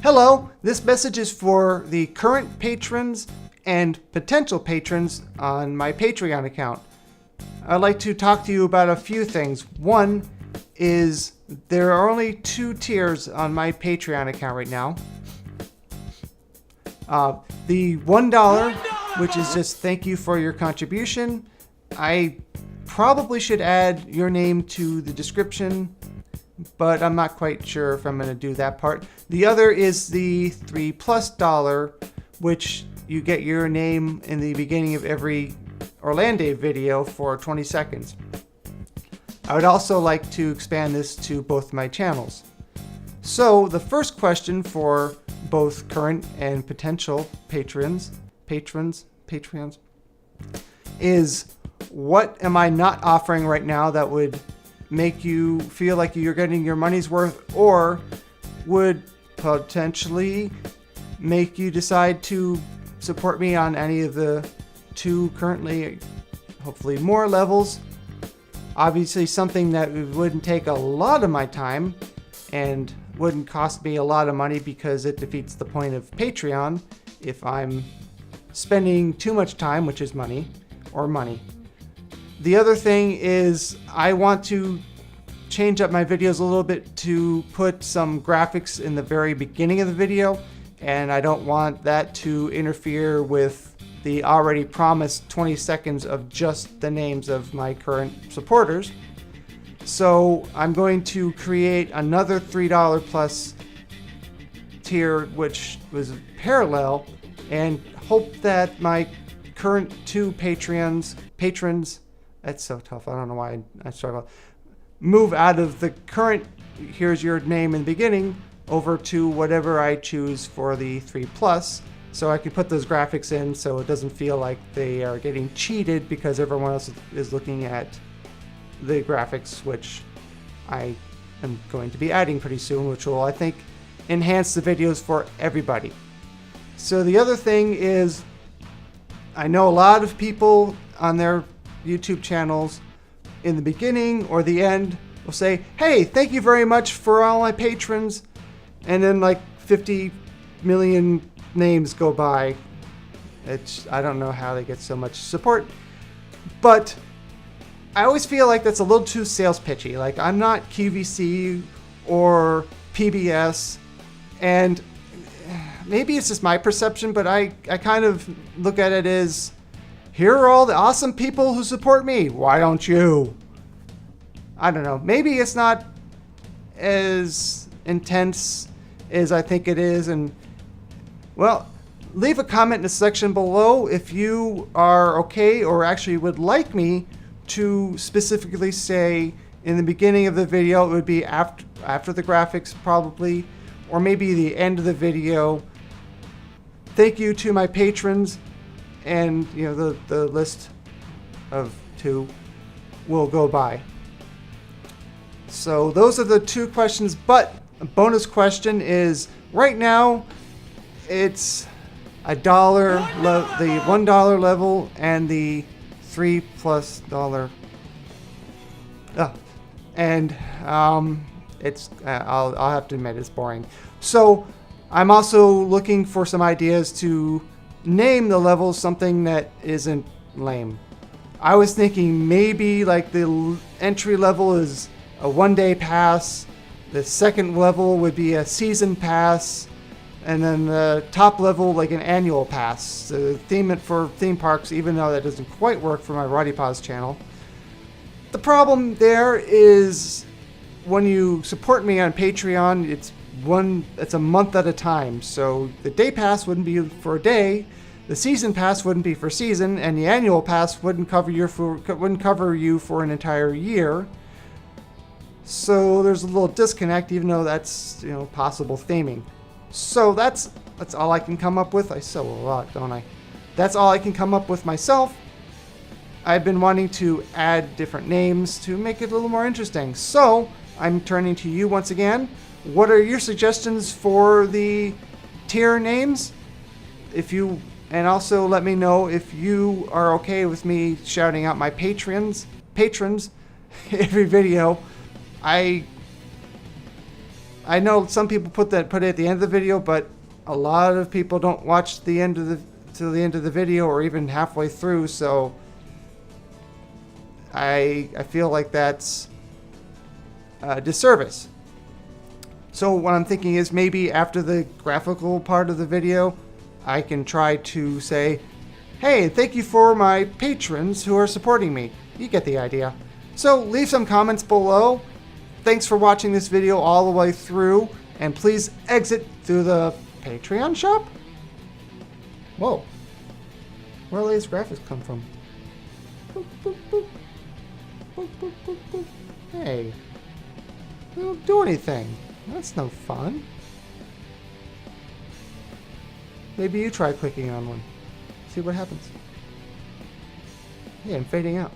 Hello, this message is for the current patrons and potential patrons on my Patreon account. I'd like to talk to you about a few things. One is there are only 2 tiers on my Patreon account right now. The $1, which is just thank you for your contribution. I probably should add your name to the description, but I'm not quite sure if I'm going to do that part. The other is the $3+, which you get your name in the beginning of every Orlando video for 20 seconds. I would also like to expand this to both my channels. So the first question for both current and potential patrons is, what am I not offering right now that would make you feel like you're getting your money's worth, or would potentially make you decide to support me on any of the 2 currently, hopefully more levels? Obviously something that wouldn't take a lot of my time and wouldn't cost me a lot of money, because it defeats the point of Patreon if I'm spending too much time, which is money. The other thing is I want to change up my videos a little bit to put some graphics in the very beginning of the video, and I don't want that to interfere with the already promised 20 seconds of just the names of my current supporters. So I'm going to create another $3+ tier, which was parallel, and hope that my current 2 patrons, that's so tough, I don't know why I struggle, move out of the current here's your name in the beginning over to whatever I choose for the 3+, so I can put those graphics in so it doesn't feel like they are getting cheated because everyone else is looking at the graphics, which I am going to be adding pretty soon, which will, I think, enhance the videos for everybody. So the other thing is, I know a lot of people on their YouTube channels in the beginning or the end will say, hey, thank you very much for all my patrons, and then like 50 million names go by. I don't know how they get so much support, but I always feel like that's a little too sales pitchy. Like, I'm not QVC or PBS, and maybe it's just my perception, but I kind of look at it as, here are all the awesome people who support me. Why don't you? I don't know. Maybe it's not as intense as I think it is. And, well, leave a comment in the section below if you are okay or actually would like me to specifically say in the beginning of the video, it would be after the graphics probably, or maybe the end of the video. Thank you to my patrons, and you know the list of 2 will go by. So those are the 2 questions, but a bonus question is, right now it's the $1 level and the $3+. And it's I'll have to admit it's boring. So I'm also looking for some ideas to name the levels something that isn't lame. I was thinking maybe like the entry level is a 1-day pass, the second level would be a season pass, and then the top level like an annual pass. The theme for theme parks, even though that doesn't quite work for my Roddy Paws channel. The problem there is when you support me on Patreon, it's a month at a time. So the day pass wouldn't be for a day, the season pass wouldn't be for season, and the annual pass wouldn't cover you for an entire year. So there's a little disconnect, even though that's, you know, possible theming. So that's all I can come up with. I sell a lot, don't I? That's all I can come up with myself. I've been wanting to add different names to make it a little more interesting. So I'm turning to you once again. What are your suggestions for the tier names? And also let me know if you are okay with me shouting out my patrons every video. I know some people put it at the end of the video, but a lot of people don't watch the end of the end of the video or even halfway through, so I feel like that's a disservice. So what I'm thinking is maybe after the graphical part of the video, I can try to say, hey, thank you for my patrons who are supporting me. You get the idea. So leave some comments below. Thanks for watching this video all the way through, and please exit through the Patreon shop? Whoa. Where do these graphics come from? Boop, boop, boop. Boop, boop, boop, boop. Hey. They don't do anything. That's no fun. Maybe you try clicking on one. See what happens. Yeah, I'm fading out.